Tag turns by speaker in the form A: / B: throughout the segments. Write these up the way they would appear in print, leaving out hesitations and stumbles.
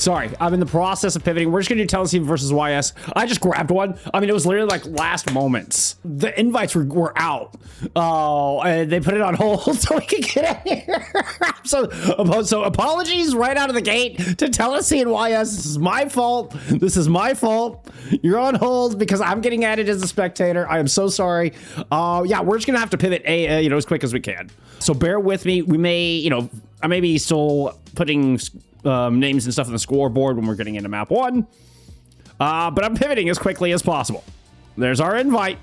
A: Sorry, I'm in the process of pivoting. We're just gonna do Telacy versus YS. I just grabbed one. I mean, it was literally like last moments. The invites were out. Oh, and they put it on hold so we could get in here. So apologies right out of the gate to Telacy and YS. This is my fault. This is my fault. You're on hold because I'm getting added as a spectator. I am so sorry. Yeah, we're just gonna have to pivot as quick as we can. So bear with me. We may, I may be still putting names and stuff on the scoreboard when we're getting into map 1. But I'm pivoting as quickly as possible. There's our invite.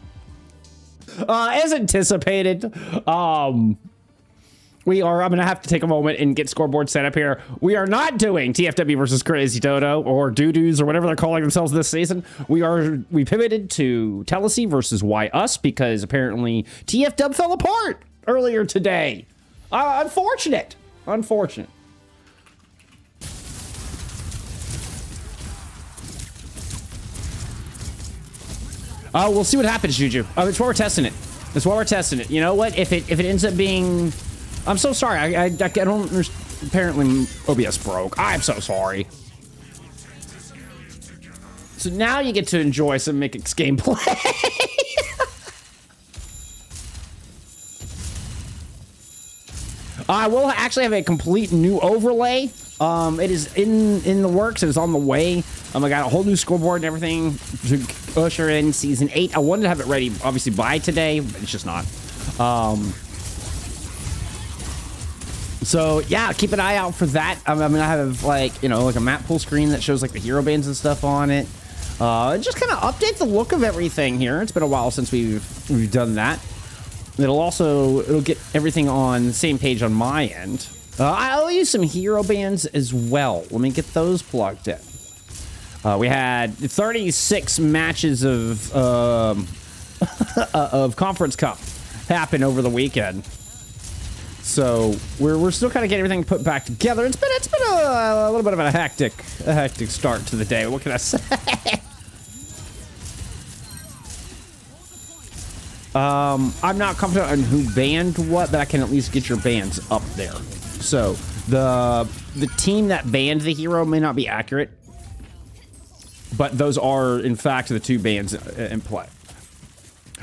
A: As anticipated, I'm gonna have to take a moment and get scoreboard set up here. We are not doing TFW versus Crazy Dodo or Doo-Doos or whatever they're calling themselves this season. We pivoted to Telacy versus YUS because apparently TFW fell apart earlier today. Unfortunate. We'll see what happens, Juju. It's why we're testing it. You know what? If it ends up being, I'm so sorry. I don't. Apparently, OBS broke. I'm so sorry. So now you get to enjoy some Mikix gameplay. I will actually have a complete new overlay. It is in the works. It is on the way. I got a whole new scoreboard and everything to usher in season 8. I wanted to have it ready, obviously, by today, but it's just not. So yeah, keep an eye out for that. I'm gonna have like a map pool screen that shows like the hero bands and stuff on it. Just kind of update the look of everything here. It's been a while since we've done that. It'll get everything on the same page on my end. I'll use some hero bands as well. Let me get those plugged in. We had 36 matches of Conference Cup happen over the weekend. So we're still kind of getting everything put back together. It's been a little bit of a hectic start to the day. What can I say? I'm not confident on who banned what, but I can at least get your bans up there. So the team that banned the hero may not be accurate, but those are in fact the 2 bans in play.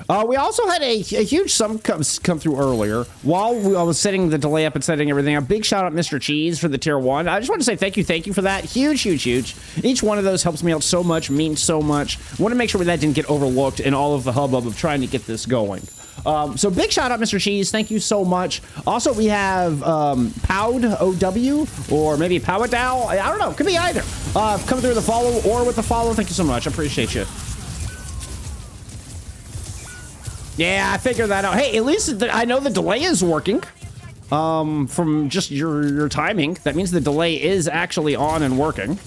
A: We also had a huge sum come through earlier while I was setting the delay up and setting everything. A big shout out Mr. Cheese for the tier 1. I just want to say thank you for that. Huge. Each one of those helps me out so much, means so much. I want to make sure that didn't get overlooked in all of the hubbub of trying to get this going. So big shout out, Mr. Cheese. Thank you so much. Also, we have Powd OW or maybe Powadow. I don't know. Could be either. Come through with a follow or with a follow. Thank you so much. I appreciate you. Yeah, I figured that out. Hey, at least I know the delay is working. From just your timing. That means the delay is actually on and working.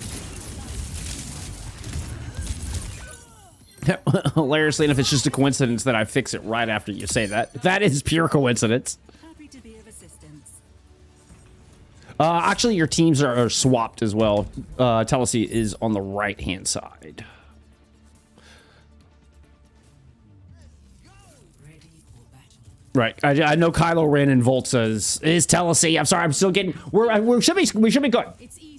A: Hilariously enough, it's just a coincidence that I fix it right after you say that. That is pure coincidence.
B: Happy to be of assistance.
A: Actually, your teams are swapped as well. Telacy is on the right-hand side. Right, I know KyloRen and Voltsa is Telacy. I'm sorry, I'm still getting. We should be good.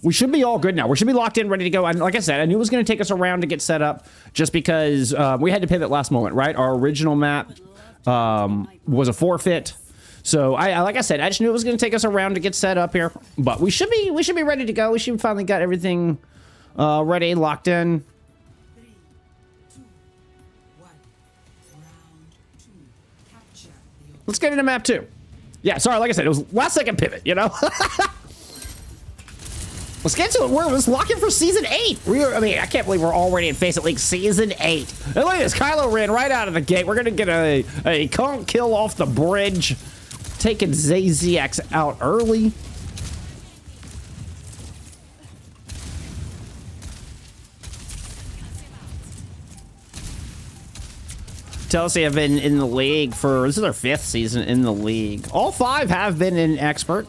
A: We should be all good now. We should be locked in, ready to go. And like I said, I knew it was going to take us around to get set up, just because we had to pivot last moment. Right, our original map was a forfeit, so like I said, I just knew it was going to take us around to get set up here. But we should be ready to go. We should finally got everything ready, locked in. Let's get into map 2. Yeah, sorry, like I said, it was last second pivot, Let's get to it. Let's lock in for season 8. I can't believe we're already in FACEIT League season 8. And look at this, KyloRen right out of the gate. We're gonna get a conk kill off the bridge, taking SpZx out early. Telacy have been in the league this is their 5th season in the league. All 5 have been in expert.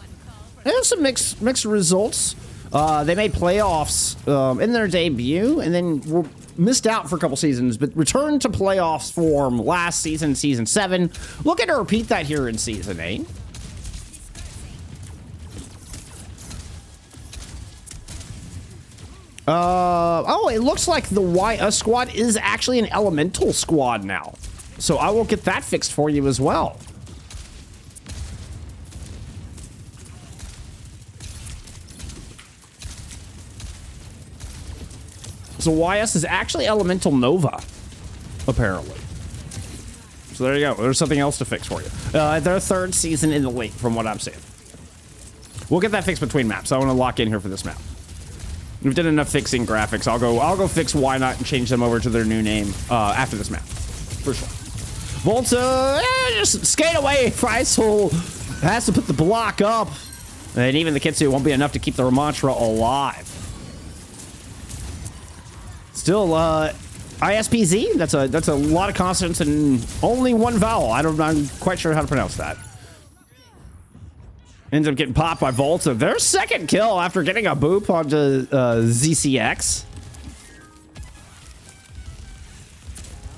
A: There's some mixed results. They made playoffs in their debut and then were missed out for a couple seasons, but returned to playoffs form last season, season 7. Looking to repeat that here in season 8. Oh, it looks like the YS squad is actually an elemental squad now. So I will get that fixed for you as well. So YS is actually Elemental Nova, apparently. So there you go. There's something else to fix for you. Their third season in the league, from what I'm seeing. We'll get that fixed between maps. I want to lock in here for this map. We've done enough fixing graphics. I'll go fix Why Not and change them over to their new name after this map, for sure. Voltsa, just skate away. Faisal has to put the block up, and even the Kxssoo won't be enough to keep the Ramantra alive. Still, iSpZx. That's a lot of consonants and only one vowel. I'm quite sure how to pronounce that. Ends up getting popped by Voltsa. Their second kill after getting a boop onto ZCX.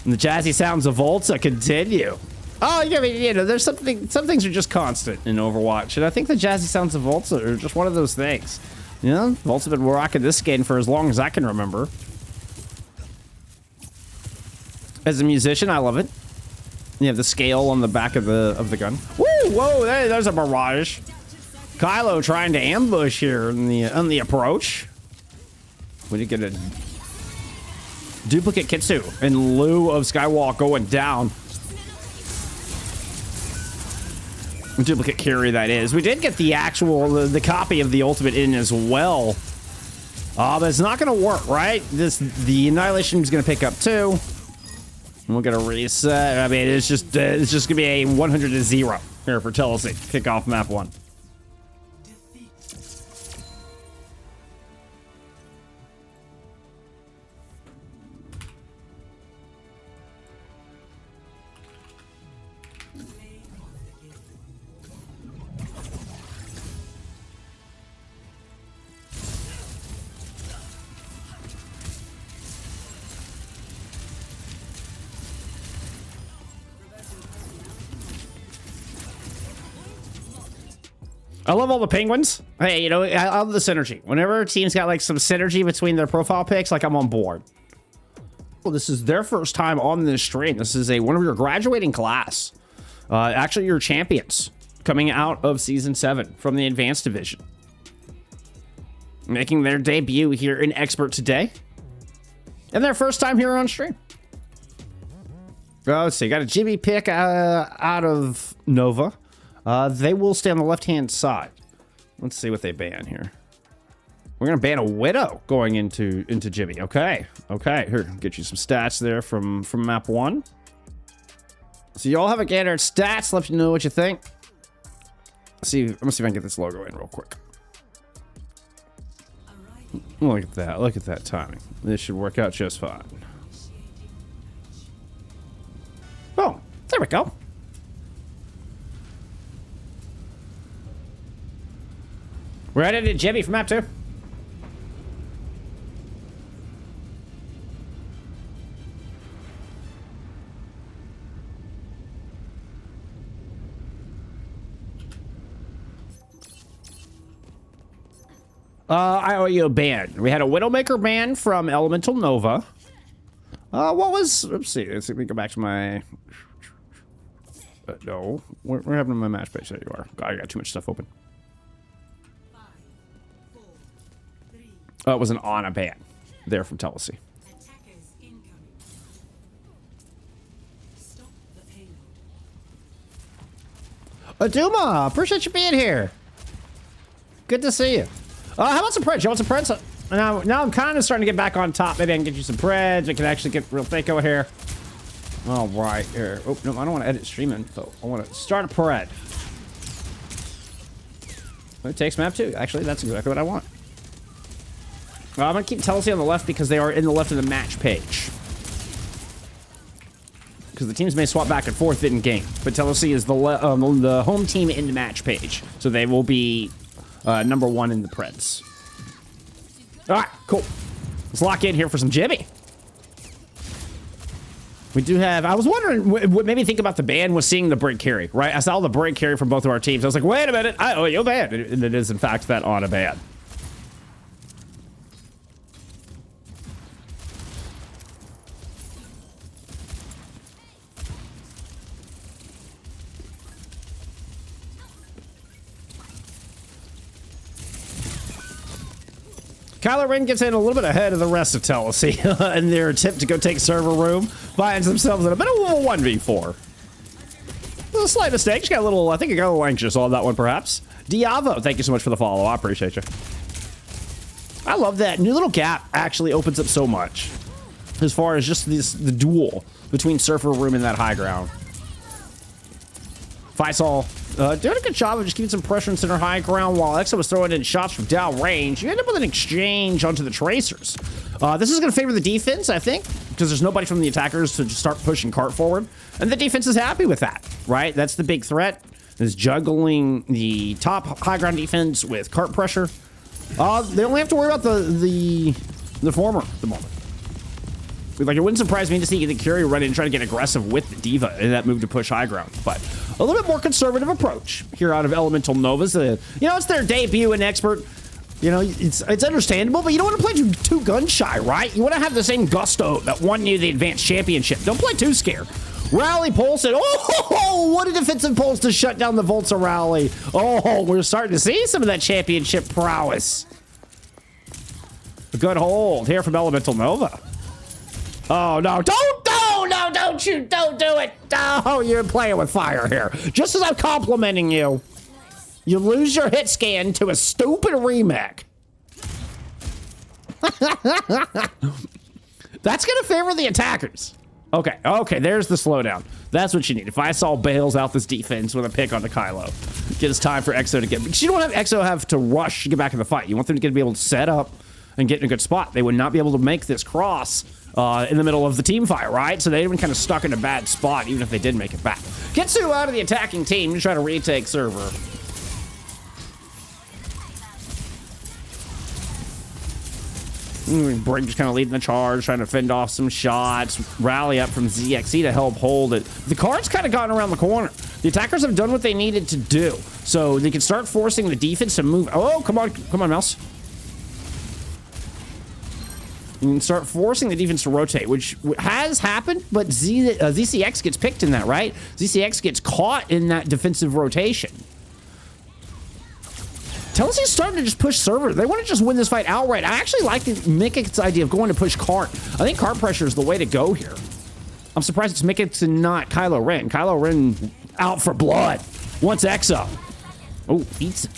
A: And the jazzy sounds of Voltsa continue. Oh, yeah, I mean, you know, there's some things are just constant in Overwatch, and I think the jazzy sounds of Voltsa are just one of those things. You know, Voltsa's been rocking this skin for as long as I can remember. As a musician, I love it. You have the scale on the back of the gun. Woo! Whoa! There's a barrage. Kylo trying to ambush here on the approach. We did get a duplicate Kxssoo in lieu of Skywalk going down. Duplicate carry, that is. We did get the actual the copy of the ultimate in as well. But it's not going to work, right? The Annihilation is going to pick up too. And we're gonna reset. I mean, it's just gonna be a 100-0 here for Telacy. Kick off map 1. I love all the penguins. Hey, you know, I love the synergy. Whenever a team's got like some synergy between their profile pics, like I'm on board. Well, this is their first time on this stream. This is one of your graduating class. Actually, your champions coming out of season 7 from the advanced division. Making their debut here in Expert today. And their first time here on stream. Let's see, got a Jimmy pick out of Nova. They will stay on the left-hand side. Let's see what they ban here. We're gonna ban a Widow going into Jimmy. Okay, here, get you some stats there from map 1. So y'all have a gander at stats. Let me know what you think. I'm gonna see if I can get this logo in real quick. Look at that timing. This should work out just fine. Oh, there we go. We're headed to Jimmy for map 2. I owe you a ban. We had a Widowmaker ban from Elemental Nova. Let's see. Let me go back to my... no. We're having my match page. There you are. God, I got too much stuff open. It was an Ana ban there from Telacy. Aduma, appreciate you being here. Good to see you. How about some Preds? You want some Preds? Now I'm kind of starting to get back on top. Maybe I can get you some Preds. I can actually get real thick over here. All right, here. Oh, no, I don't want to edit stream info. I want to start a Pred. It takes map 2. Actually, that's exactly what I want. I'm going to keep Telacy on the left because they are in the left of the match page. Because the teams may swap back and forth in game. But Telacy is the home team in the match page. So they will be number 1 in the Preds. All right, cool. Let's lock in here for some Jimmy. We do have... I was wondering what made me think about the ban was seeing the break carry, right? I saw the break carry from both of our teams. I was like, wait a minute. I owe you a ban. And it is, in fact, that on a ban. KyloRen gets in a little bit ahead of the rest of Telacy in their attempt to go take server room, finds themselves in a bit of a 1v4. A slight mistake. Just got a little, I think I got a little anxious on that one, perhaps. Diavo, thank you so much for the follow. I appreciate you. I love that. New little gap actually opens up so much as far as just the duel between server room and that high ground. Faisal doing a good job of just keeping some pressure in center high ground while Exxoo was throwing in shots from down range. You end up with an exchange onto the tracers. This is going to favor the defense, I think, because there's nobody from the attackers to just start pushing cart forward. And the defense is happy with that, right? That's the big threat, is juggling the top high ground defense with cart pressure. They only have to worry about the former at the moment. Like, it wouldn't surprise me to see the Curie run in and try to get aggressive with the Diva in that move to push high ground. But a little bit more conservative approach here out of Elemental Novas. You know, it's their debut in Expert. You know, it's understandable, but you don't want to play too gun shy, right? You want to have the same gusto that won you the Advanced Championship. Don't play too scared. Rally pulse and oh, what a defensive pulse to shut down the Voltsa rally. Oh, we're starting to see some of that championship prowess. A good hold here from Elemental Nova. Oh, no, don't do it. Oh, you're playing with fire here. Just as I'm complimenting you, you lose your hit scan to a stupid remake. That's going to favor the attackers. Okay, there's the slowdown. That's what you need. If Faisal bails out this defense with a pick on the Kylo, it's time for Exxoo to get... Because you don't have Exxoo have to rush to get back in the fight. You want them to be able to set up and get in a good spot. They would not be able to make this cross in the middle of the team fight, right? So they've been kind of stuck in a bad spot, even if they did make it back. Exxoo out of the attacking team to try to retake server. Brink just kind of leading the charge, trying to fend off some shots, rally up from ZXE to help hold it. The card's kind of gotten around the corner. The attackers have done what they needed to do, so they can start forcing the defense to move. Oh, come on, mouse. You can start forcing the defense to rotate, which has happened, but ZCX gets picked in that, right? ZCX gets caught in that defensive rotation. Telacy's starting to just push server. They want to just win this fight outright. I actually like the Mikix idea of going to push cart. I think cart pressure is the way to go here. I'm surprised it's Mikix and not KyloRen. KyloRen out for blood. Wants Exxoo. Oh, eats it.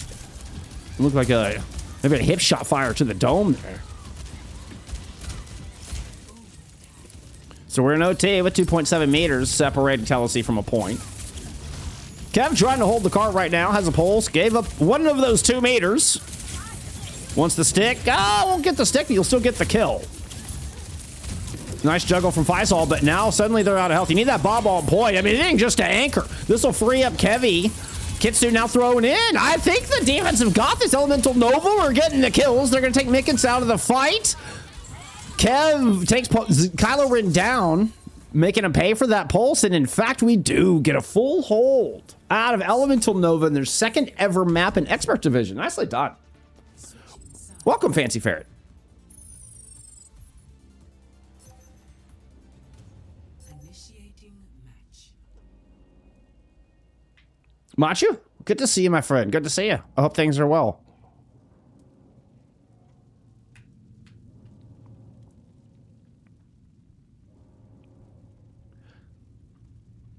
A: Look like maybe a hip shot fire to the dome there. So we're in OT with 2.7 meters separating Telacy from a point. Kev trying to hold the cart right now, has a pulse, gave up one of those 2 meters. Wants the stick. Won't get the stick, but you'll still get the kill. Nice juggle from Faisal, but now suddenly they're out of health. You need that bob on point. I mean, it ain't just to anchor. This will free up Kevvy. Kitsu now throwing in. I think the defense have got this. Elemental Nova are getting the kills. They're going to take Mikix out of the fight. Kev takes KyloRen down, making him pay for that pulse, and in fact, we do get a full hold out of Elemental Nova in their second ever map in Expert Division. Nicely done. Welcome, Fancy Ferret.
B: Initiating match.
A: Machu, good to see you, my friend. Good to see you. I hope things are well.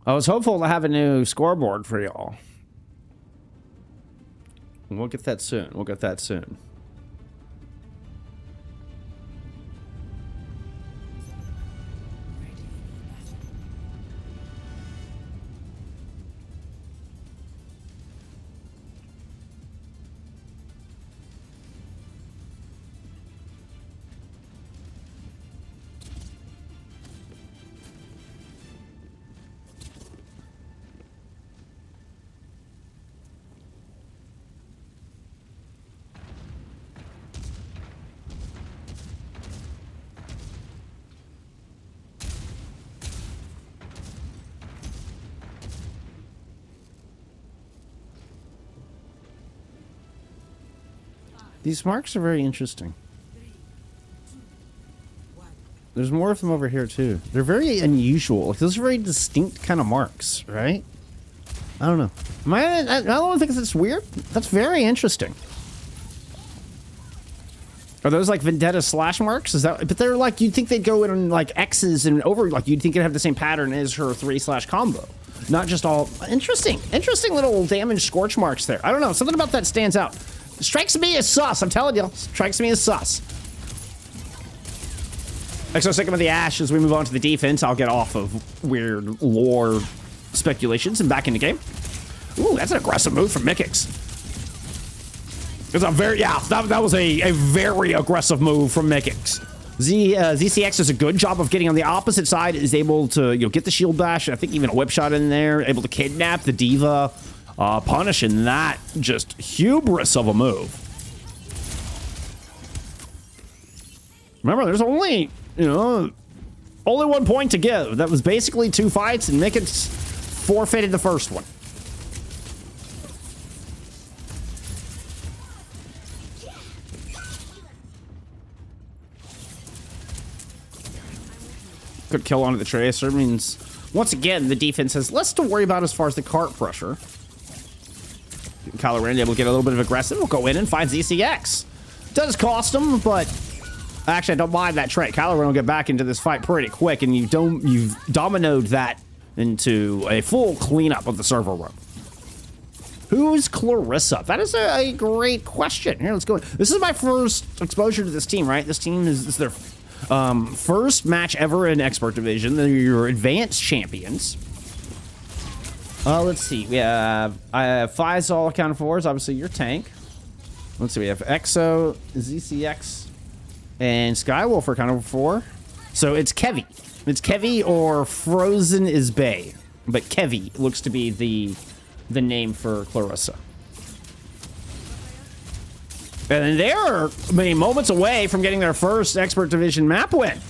A: I was hopeful to have a new scoreboard for y'all. We'll get that soon. We'll get that soon. These marks are very interesting. There's more of them over here too. They're very unusual. Like, those are very distinct kind of marks, right? I don't know. I don't think it's weird. That's very interesting. Are those like Vendetta slash marks? Is that? But they're like, you'd think they'd go in like X's and over, like you'd think it'd have the same pattern as her 3/ combo. Not just all, interesting little damage scorch marks there. I don't know, something about that stands out. Strikes me as sus, I'm telling you, strikes me as sus. Exxoo second with the Ash as we move on to the defense. I'll get off of weird lore speculations and back in the game. Ooh, that's an aggressive move from Mikix. It's a very, yeah, that was a very aggressive move from Mikix. ZCX does a good job of getting on the opposite side, is able to get the shield bash, I think even a whip shot in there, able to kidnap the diva, punishing that just hubris of a move. Remember, there's only, only 1 point to give. That was basically 2 fights, and Mikix forfeited the first one. Good kill onto the Tracer means, once again, the defense has less to worry about as far as the cart pressure. KyloRen able to get a little bit of aggressive. We'll go in and find ZCX. Does cost him, but actually, I don't mind that trait. KyloRen will get back into this fight pretty quick, and you've dominoed that into a full cleanup of the server room. Who's Clarissa? That is a great question. Here, let's go. This is my first exposure to this team, right? This team is their first match ever in Expert Division. They're your advanced champions. Let's see. We have Faisal accounted for is obviously your tank. Let's see. We have Exxoo, ZCX, and SkyWolf accounted for. So it's Kevvy. It's Kevvy or Frozen is Bay, but Kevvy looks to be the name for Clarissa. And they're moments away from getting their first Expert Division map win.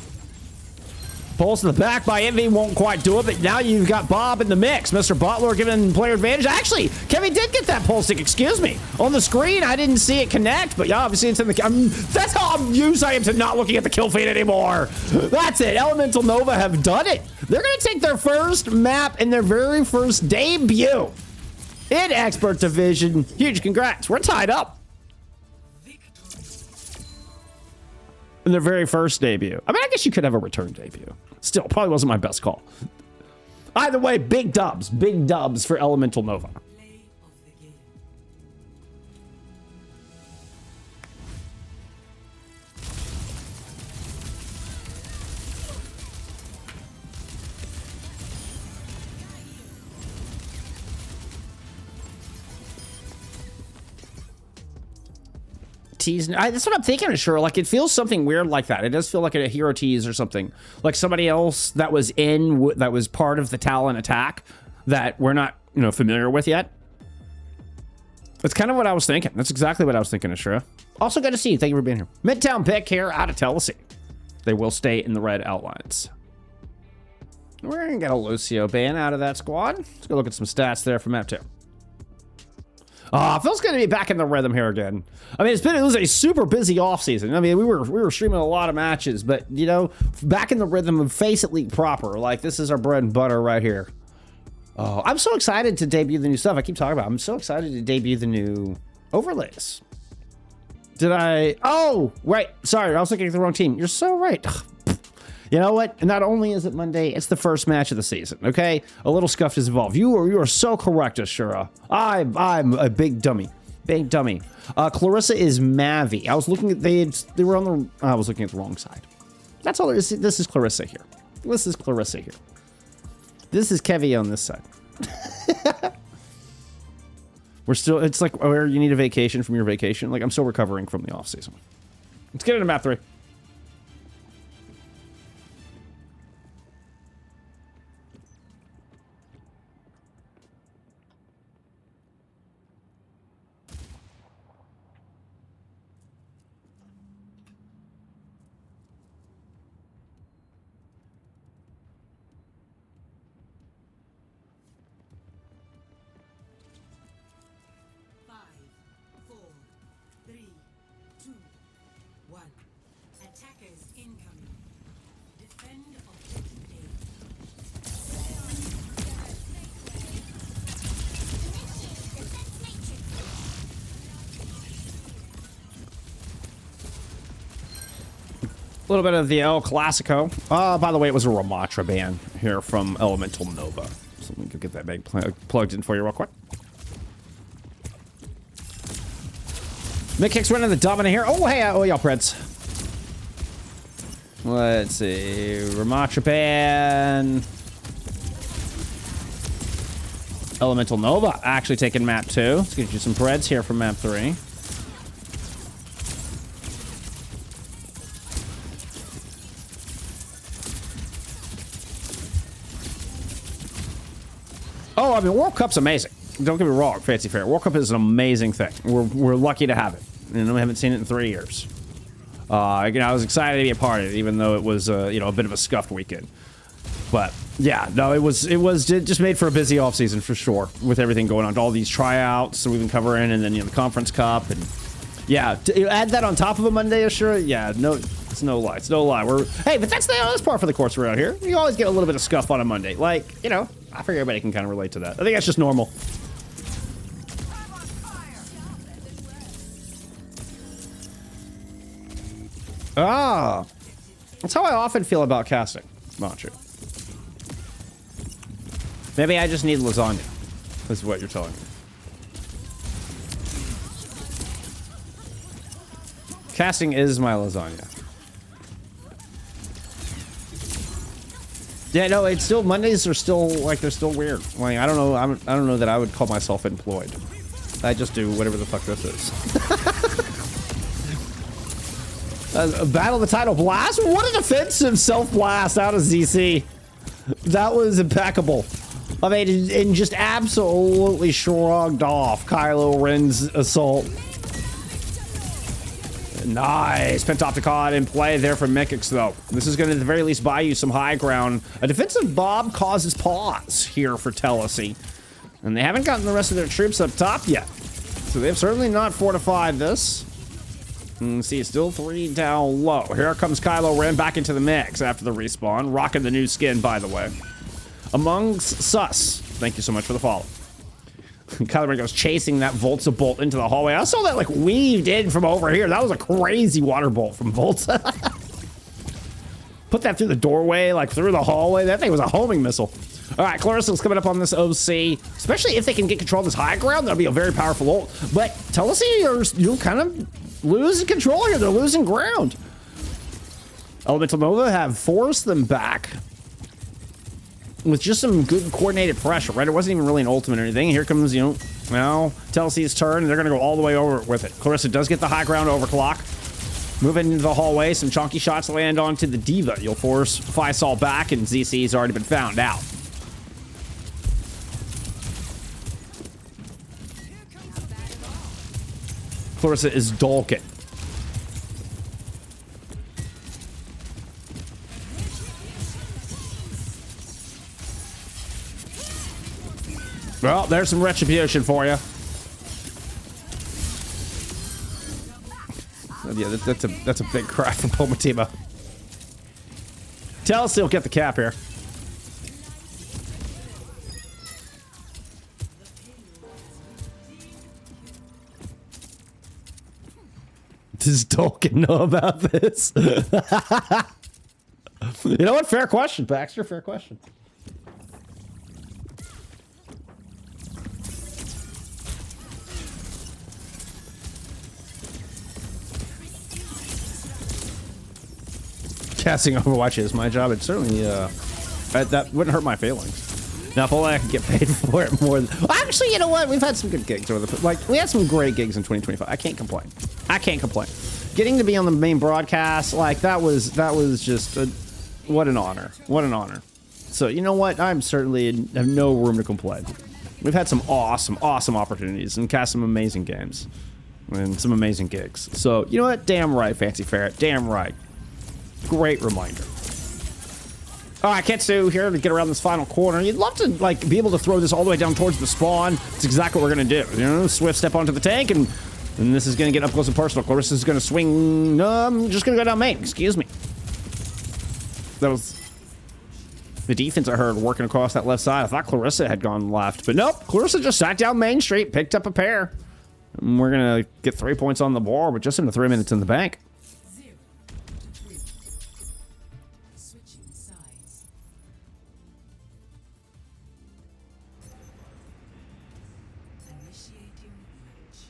A: Pulls to the back by Envy, won't quite do it, but now you've got Bob in the mix. Mr. Butler giving player advantage. Actually, Kevvy did get that pulse stick, excuse me. On the screen, I didn't see it connect, but yeah, obviously it's in the... that's how used I am to not looking at the kill feed anymore. That's it. Elemental Nova have done it. They're going to take their first map in their very first debut in Expert Division. Huge congrats. We're tied up. In their very first debut. I mean, I guess you could have a return debut. Still, probably wasn't my best call. Either way, big dubs for Elemental Nova. That's what I'm thinking, sure. Like, it feels something weird like that. It does feel like a hero tease or something. Like somebody else that was that was part of the Talon attack that we're not, familiar with yet. That's kind of what I was thinking. That's exactly what I was thinking, Ashura. Also good to see you. Thank you for being here. Midtown pick here out of Telacy. They will stay in the red outlines. We're going to get a Lucio ban out of that squad. Let's go look at some stats there from map 2. Feels good to be back in the rhythm here again. I mean, it was a super busy offseason. I mean, we were streaming a lot of matches, but, back in the rhythm of FACEIT League proper. Like, this is our bread and butter right here. Oh, I'm so excited to debut the new stuff. I keep talking about it. I'm so excited to debut the new overlays. Did I? Oh, right. Sorry, I was looking at the wrong team. You're so right. You know what? Not only is it Monday, it's the first match of the season, okay? A little scuff is involved. You are so correct, Ashura. I'm a big dummy. Big dummy. Clarissa is Mavi. I was looking at, they were on the, I was looking at the wrong side. That's all there is. This is Clarissa here. This is Clarissa here. This is Kevvy on this side. We're still, it's like where you need a vacation from your vacation. Like, I'm still recovering from the off season. Let's get into map 3. A little bit of the El Clasico. By the way, it was a Ramatra ban here from Elemental Nova. So let me go get that bag plugged in for you real quick. Mikix running the dominant here. Oh, hey, oh, y'all, Preds. Let's see. Ramatra ban. Elemental Nova actually taking map 2. Let's get you some Preds here from map 3. Oh, I mean, World Cup's amazing. Don't get me wrong, Fancy Fair. World Cup is an amazing thing. We're lucky to have it. And we haven't seen it in 3 years. You know, I was excited to be a part of it, even though it was, you know, a bit of a scuffed weekend. But yeah, no, it just made for a busy offseason for sure, with everything going on, all these tryouts that we've been covering, and then, you know, the Conference Cup, and yeah, add that on top of a Monday, sure. Yeah, no, it's no lie. It's no lie. Hey, but that's part for the course around here. You always get a little bit of scuff on a Monday, like, you know. I figure everybody can kind of relate to that. I think that's just normal. Ah, that's how I often feel about casting. Not true. Maybe I just need lasagna. This is what you're telling me. Casting is my lasagna. Yeah, no, it's still, Mondays are still, like, they're still weird. Like, I don't know, I don't know that I would call myself employed. I just do whatever the fuck this is. Battle the title blast? What a defensive self-blast out of ZC. That was impeccable. I mean, and just absolutely shrugged off KyloRen's assault. Nice. Pentopticon in play there for Mikix, though. This is going to, at the very least, buy you some high ground. A defensive bob causes pause here for Telacy. And they haven't gotten the rest of their troops up top yet. So they've certainly not fortified this. And see, it's still 3 down low. Here comes KyloRen back into the mix after the respawn. Rocking the new skin, by the way. Amongst Sus. Thank you so much for the follow. KyloRen goes chasing that Voltsa bolt into the hallway. I saw that like weaved in from over here. That was a crazy water bolt from Voltsa. Put that through the doorway, like through the hallway. That thing was a homing missile. All right, Clarissa's coming up on this OC. Especially if they can get control of this high ground, that'll be a very powerful ult. But Telacy, you'll kind of losing control here. They're losing ground. Elemental Nova have forced them back with just some good coordinated pressure, right? It wasn't even really an ultimate or anything. Here comes, you know, now Telacy's turn, and they're going to go all the way over with it. Clarissa does get the high ground overclock. Moving into the hallway, some chunky shots land onto the Diva. You'll force Faisal back, and ZC's already been found out. Clarissa is Dolkin. Well, there's some retribution for you. Yeah, that's a big cry from Pomatimo. Telacy will get the cap here. Does Dolkin know about this? You know what? Fair question, Baxter. Fair question. Casting Overwatch is my job. It certainly, that wouldn't hurt my feelings. Now, if only I could get paid for it more than... Well, actually, you know what? We've had some good gigs over the... Like, we had some great gigs in 2025. I can't complain. I can't complain. Getting to be on the main broadcast, like, that was just... what an honor. What an honor. So, you know what? I'm certainly have no room to complain. We've had some awesome, awesome opportunities and cast some amazing games. And some amazing gigs. So, you know what? Damn right, Fancy Ferret. Damn right. Great reminder. All right, Ketsu here to get around this final corner. You'd love to like be able to throw this all the way down towards the spawn. It's exactly what we're gonna do. You know, swift step onto the tank, and this is gonna get up close and personal. Clarissa's gonna swing. I'm just gonna go down main. Excuse me. That was the defense I heard working across that left side. I thought Clarissa had gone left, but nope. Clarissa just sat down Main Street, picked up a pair. And we're gonna get 3 points on the board with just under 3 minutes in the bank.
B: Initiating match.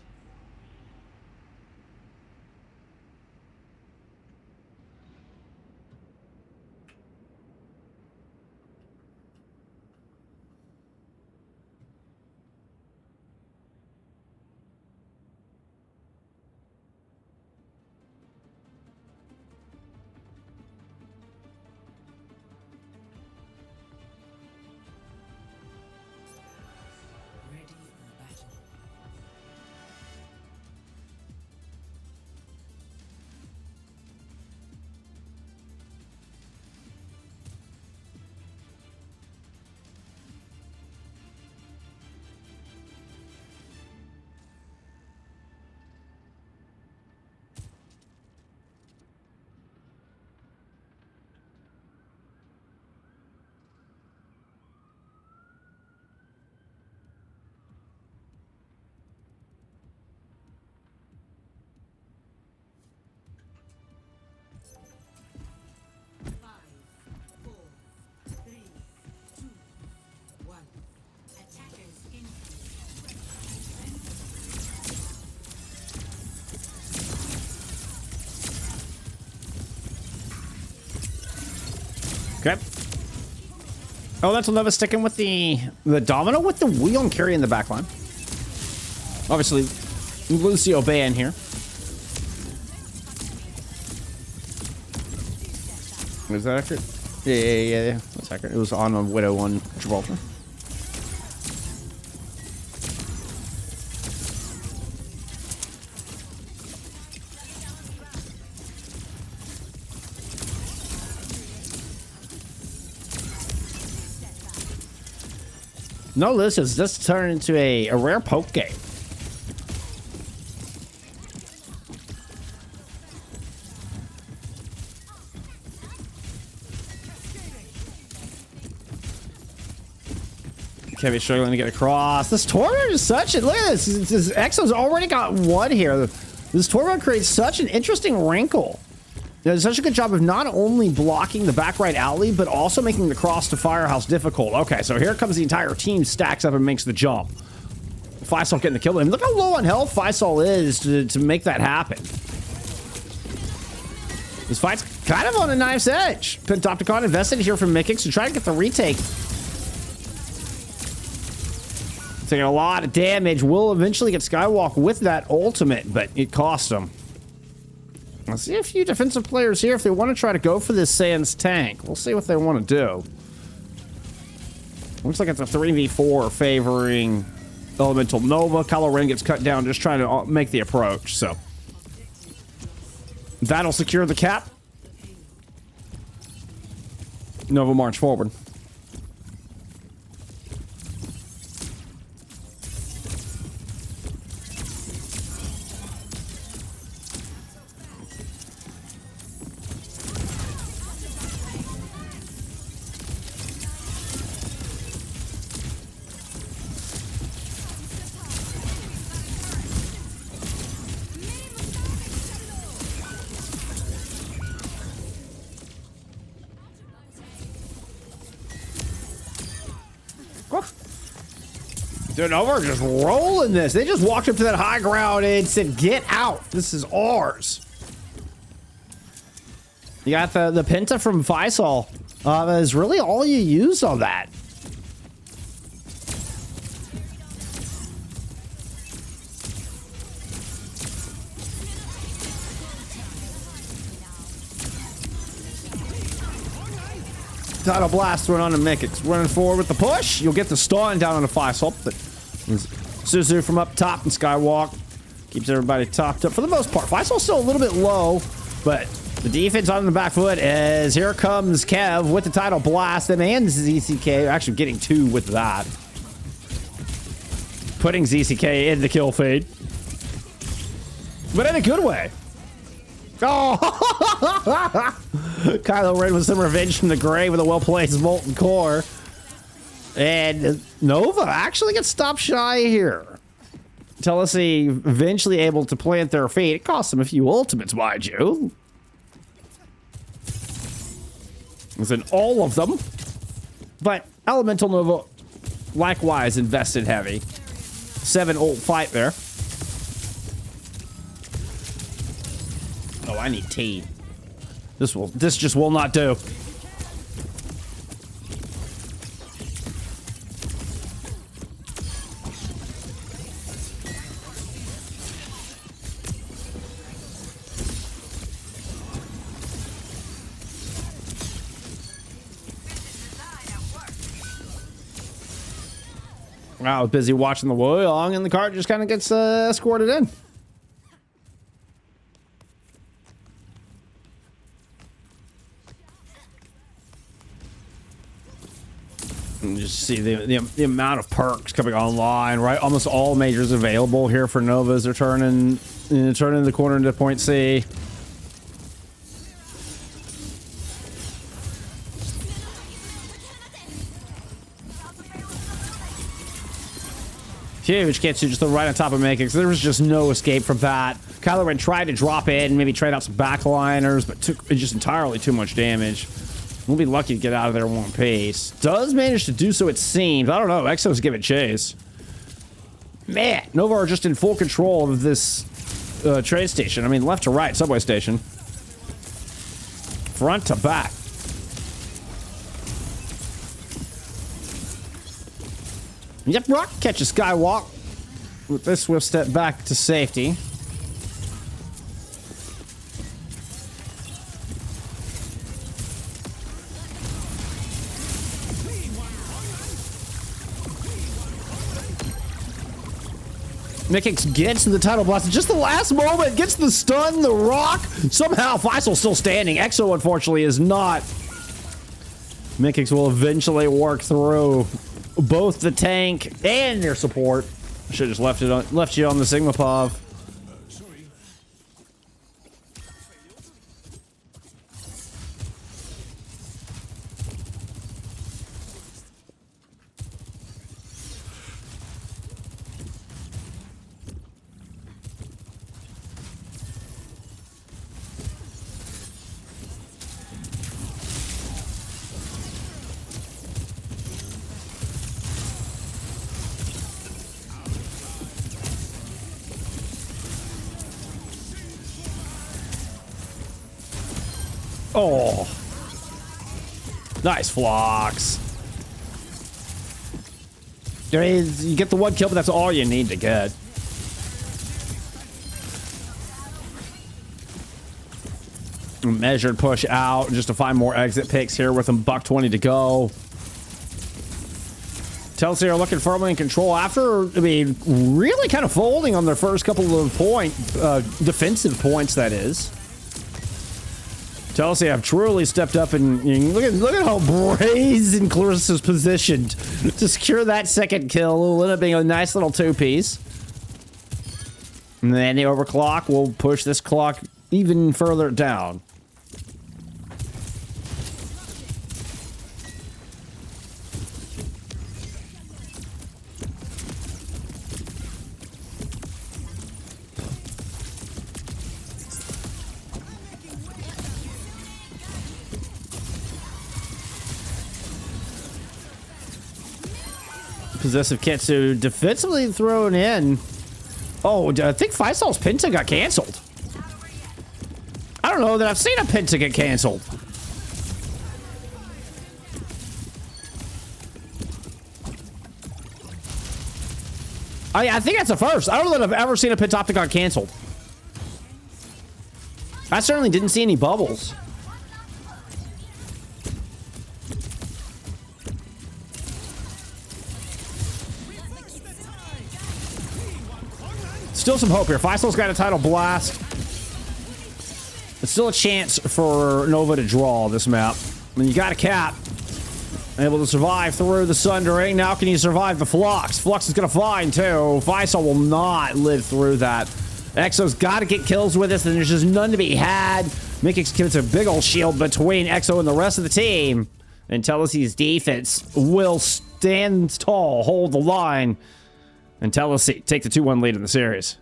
B: Ready for battle. Five, four, three, two, one. Attackers
A: Okay. Oh, that's Nova sticking with the domino with the wheel and carry in the back line. Obviously, Lucio Bay in here. Is that accurate? Yeah. That's accurate. It was on a Widow on Gibraltar. No, this is just turned into a rare poke game. Kevvy struggling to get across. This tournament is such a... Look at this. Exxoo's already got one here. This tournament creates such an interesting wrinkle. Does such a good job of not only blocking the back right alley, but also making the cross to Firehouse difficult. Okay, so here comes the entire team, stacks up and makes the jump. Faisal getting the kill. I mean, look how low on health Faisal is to make that happen. This fight's kind of on a knife's edge. Pentopticon invested here from Mikix to try to get the retake. Taking a lot of damage. Will eventually get Skywalk with that ultimate, but it cost him. Let's see a few defensive players here if they want to try to go for this Sans tank. We'll see what they want to do. Looks like it's a 3v4 favoring Elemental Nova. KyloRen gets cut down just trying to make the approach, so. That'll secure the cap. Nova march forward. Dude, Nova just rolling this. They just walked up to that high ground and said, get out. This is ours. You got the Penta from Faisal. Is really all you use on that. Tidal Blast thrown on to Mikix. Running forward with the push. You'll get the stun down on the Faisal. But Suzu from up top and Skywalk keeps everybody topped up for the most part. Faisal's still a little bit low, but the defense on the back foot as here comes Kev with the Tidal Blast. Them and ZCK actually getting two with that. Putting ZCK in the kill feed. But in a good way. Oh! KyloRen with some revenge from the grave with a well-placed Molten Core. And Nova actually gets stopped shy here. Telacy eventually able to plant their feet. It cost them a few ultimates, mind you. It's in all of them. But Elemental Nova likewise invested heavy. 7 ult fight there. Oh, I need tea. This just will not do. I was busy watching the Wulong, and the cart just kind of gets escorted in. And just see the amount of perks coming online, right? Almost all majors available here for Novas. They're turning the corner into point C. Huge Kitsu just right on top of Mikix. There was just no escape from that. KyloRen tried to drop in, maybe trade out some backliners, but took just entirely too much damage. We'll be lucky to get out of there in one piece. Does manage to do so, it seems. I don't know. Exxoo's giving chase. Man, Nova are just in full control of this train station. I mean, left to right, subway station. Front to back. Yep, Rock catches Skywalk with this swift step back to safety. Mikix gets the title blast at just the last moment, gets the stun, the rock. Somehow Faisal still standing. Exxoo, unfortunately, is not. Mikix will eventually work through both the tank and their support. I should have just left you on the Sigma Pov. Oh, nice flocks. You get the one kill, but that's all you need to get. Measured push out just to find more exit picks here with them. $120 to go. Telacy are looking firmly in control after, I mean, really kind of folding on their first couple of defensive points, that is. Telacy have truly stepped up, and look at how brazen Clarissa's positioned to secure that second kill. It'll end up being a nice little two-piece. And then the overclock will push this clock even further down. Possessive Ketsu defensively thrown in. Oh, I think Faisal's Penta got canceled. I don't know that I've seen a Penta get canceled. I think that's a first. I don't know that I've ever seen a Pentoptic got canceled. I certainly didn't see any bubbles. Still some hope here. Faisal's got a title blast. It's still a chance for Nova to draw this map. I mean, you got a cap. Able to survive through the Sundering. Now can you survive the Flux? Flux is going to find, too. Faisal will not live through that. Exxoo's got to get kills with this, and there's just none to be had. Mikix gives a big old shield between Exxoo and the rest of the team. And Telacy's defense will stand tall, hold the line. And Telacy take the 2-1 lead in the series.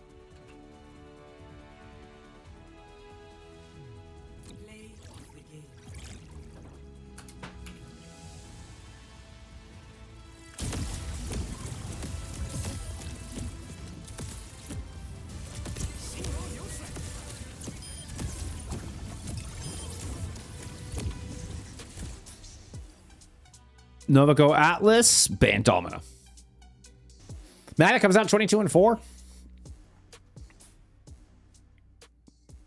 B: Play of the game.
A: Nova Go Aatlis, Band Domina. Mana comes out 22 and 4.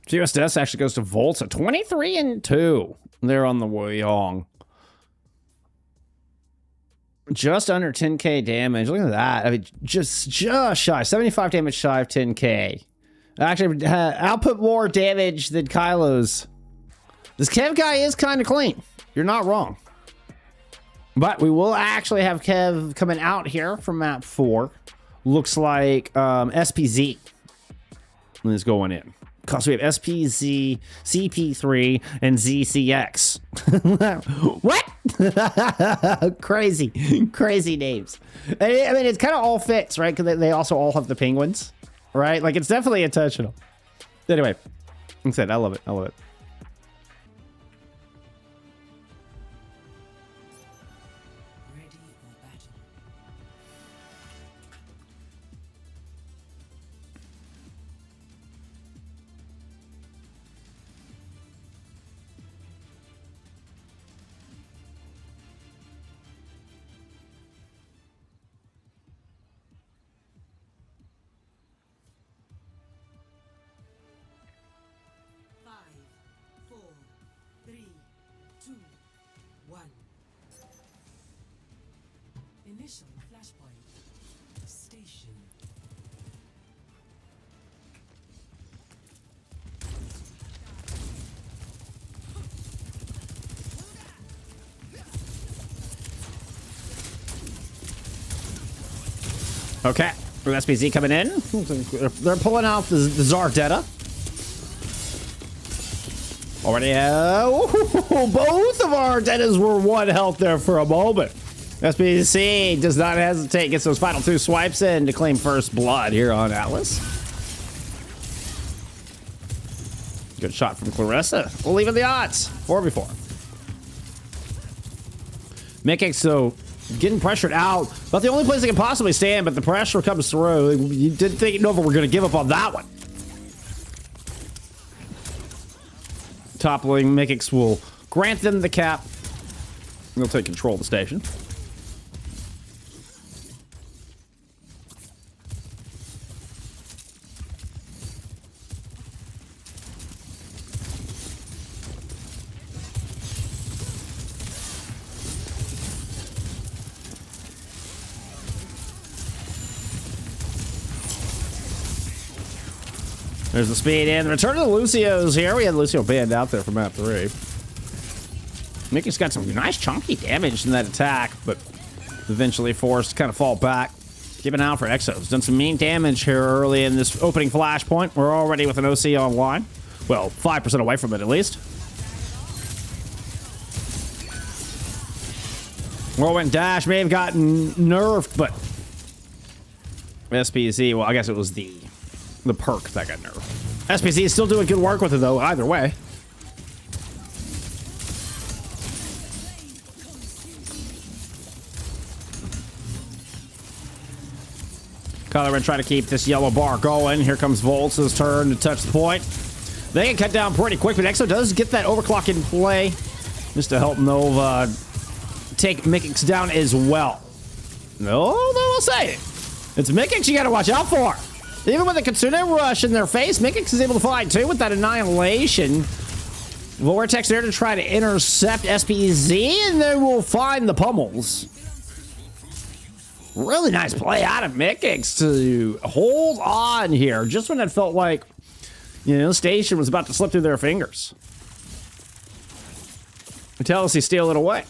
A: GSS actually goes to Voltsa, 23 and 2. They're on the Lijiang. Just under 10k damage. Look at that. I mean, just shy. 75 damage shy of 10k. Actually, output more damage than Kylo's. This Kev guy is kind of clean. You're not wrong. But we will actually have Kev coming out here from map 4. Looks like SPZ is going in. Because we have SPZ, CP3, and ZCX. What? Crazy names. I mean, it kind of all fits, right? Because they also all have the penguins, right? Like, it's definitely intentional. Anyway, like I said, I love it. I love it.
B: Ready for battle. Five, four, three, two, one. Initial flashpoint. Station.
A: Okay. SPZ coming in. They're pulling out the Zardetta. Already, both of our Dentas were 1 health there for a moment. SPZ does not hesitate, gets those final 2 swipes in to claim first blood here on Aatlis. Good shot from Clarissa. We'll even the odds. 4v4. Mikix, so getting pressured out. About the only place they can possibly stand, but the pressure comes through. You didn't think Nova were going to give up on that one. Toppling Mikix will grant them the cap. They'll take control of the station. There's the speed in. Return to the Lucio's here. We had Lucio banned out there for map 3. Mikix got some nice chunky damage in that attack, but eventually forced to kind of fall back. Keeping out for Exxoo. He's done some mean damage here early in this opening flashpoint. We're already with an OC online. Well, 5% away from it at least. Whirlwind Dash may have gotten nerfed, but SPZ, well, I guess it was the perk that got nerfed. SPZ is still doing good work with it, though, either way. KyloRen trying to keep this yellow bar going. Here comes Voltsa's turn to touch the point. They can cut down pretty quick, but Exxoo does get that overclock in play just to help Nova take Mikix down as well. No, I'll say it. It's Mikix you gotta watch out for. Even with the Kitsune rush in their face, Mikix is able to fight too with that annihilation. Vortex there to try to intercept SPZ, and then we'll find the pummels. Really nice play out of Mikix to hold on here, just when it felt like, you know, station was about to slip through their fingers. Telacy steal it away.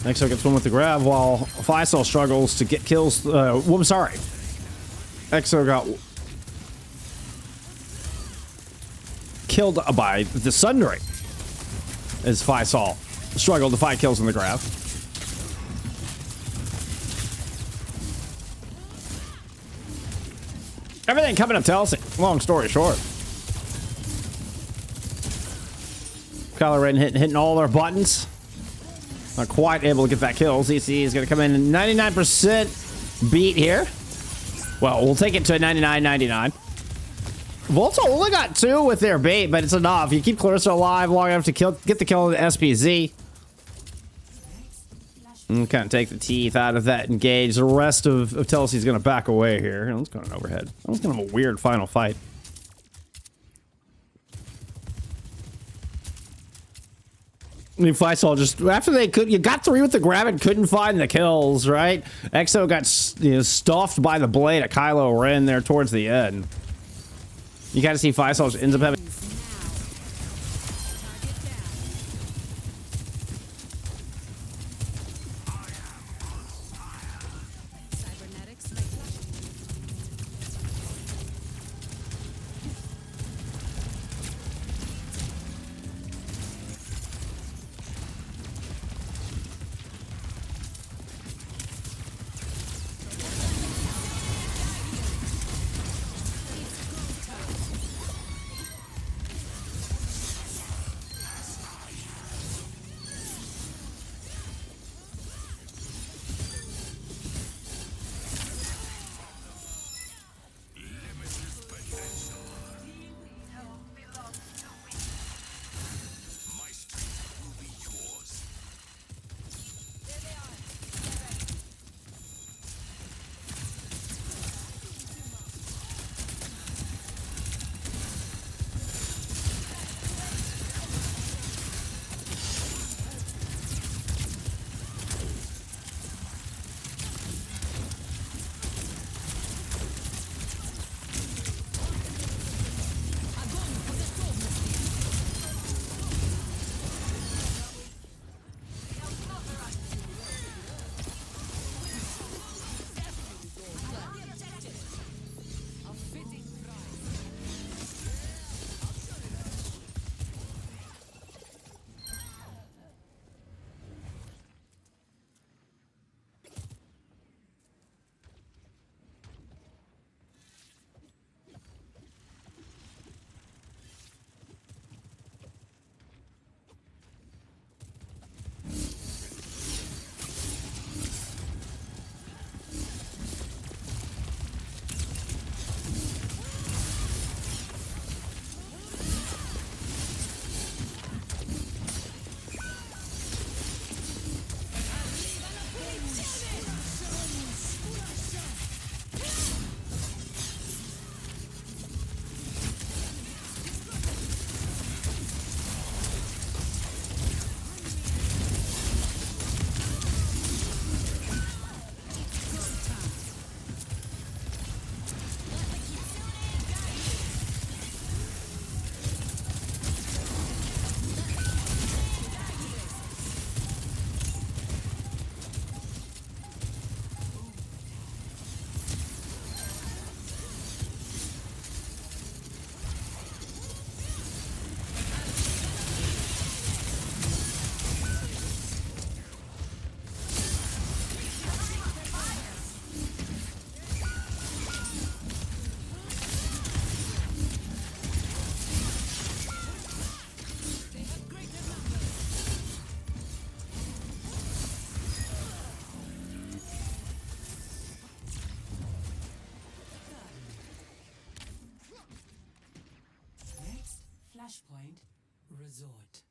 A: Exxoo gets one with the grab while Faisal struggles to get kills. I'm sorry. Exxoo got killed by the Sundering as Faisal struggled to find kills in the grab. Everything coming up Telacy. Long story short. KyloRen hitting all their buttons. Not quite able to get that kill. ZC is going to come in 99% beat here. Well, we'll take it to a 99.99. Voltsa only got 2 with their bait, but it's enough. You keep Clarissa alive long enough to get the kill on the SPZ. And kind of take the teeth out of that engage. The rest of Telacy is going to back away here. Let's go on an overhead. That was kind of a weird final fight. I mean, Faisal just after you got 3 with the grab and couldn't find the kills, right? Exxoo got stuffed by the blade at KyloRen there towards the end. You gotta see Faisal just ends up having.
B: Flashpoint Resort.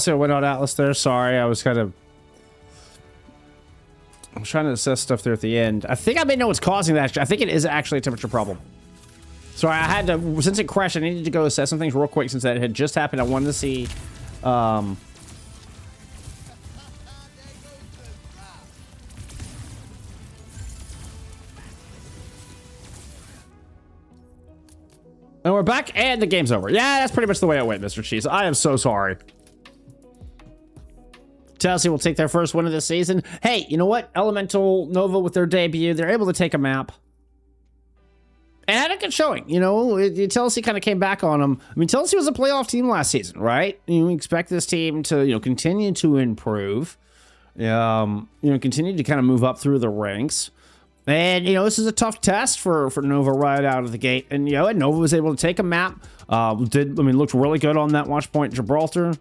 A: Telacy went on Aatlis there. Sorry, I was trying to assess stuff there at the end. I think I may know what's causing that. I think it is actually a temperature problem. So I had to, since it crashed, I needed to go assess some things real quick since that had just happened. I wanted to see, and we're back, and the game's over. Yeah, that's pretty much the way it went, Mr. Cheese. I am so sorry. Telacy will take their first win of the season. Hey, you know what? Elemental Nova with their debut, they're able to take a map. And had a good showing, you know. Telacy kind of came back on them. I mean, Telacy was a playoff team last season, right? You expect this team to, you know, continue to improve. You know, continue to kind of move up through the ranks. And, you know, this is a tough test for Nova right out of the gate. And, you know, Nova was able to take a map. Looked really good on that Watchpoint Gibraltar.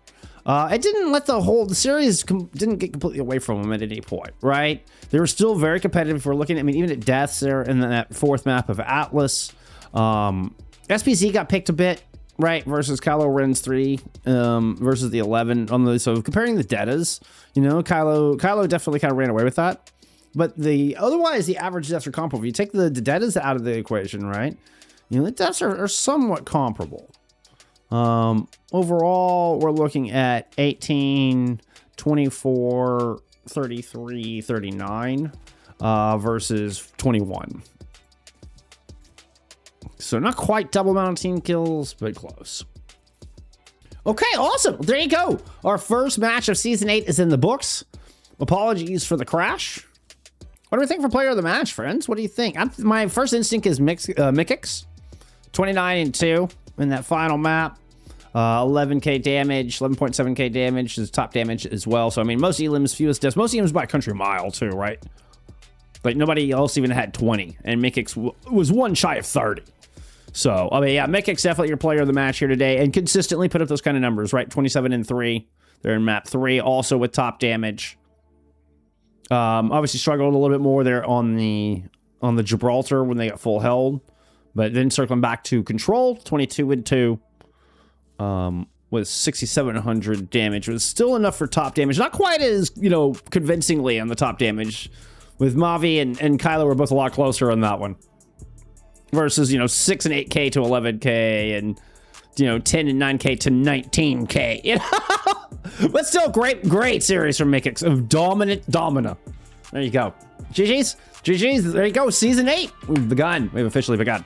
A: It didn't let the series didn't get completely away from them at any point, right? They were still very competitive. If we're looking at, I mean, even at deaths there in that fourth map of Aatlis. SPZ got picked a bit, right? Versus KyloRen's 3, versus the 11 on the, so comparing the Detas, you know, Kylo definitely kind of ran away with that. But otherwise the average deaths are comparable. If you take the Detas out of the equation, right? You know, the deaths are somewhat comparable. Overall, we're looking at 18, 24, 33, 39, versus 21. So not quite double amount of team kills, but close. Okay, awesome. There you go. Our first match of Season 8 is in the books. Apologies for the crash. What do we think for player of the match, friends? What do you think? My first instinct is Mikix. 29-2 in that final map. 11k damage, 11.7k damage is top damage as well. So, I mean, most elims, fewest deaths. Most elims by a country mile, too, right? Like, nobody else even had 20. And Mikix was one shy of 30. So, I mean, yeah, Mikix definitely your player of the match here today. And consistently put up those kind of numbers, right? 27-3. They're in map 3, also with top damage. Obviously struggled a little bit more there on the Gibraltar when they got full held. But then circling back to control, 22-2. With 6,700 damage. It was still enough for top damage. Not quite as, you know, convincingly on the top damage. With Mavi and Kylo were both a lot closer on that one. Versus, you know, 6 and 8k to 11k and, you know, 10 and 9k to 19k. You know? But still, great series from Mikix of dominant domina. There you go. GG's. There you go. Season 8. We've begun. We've officially begun.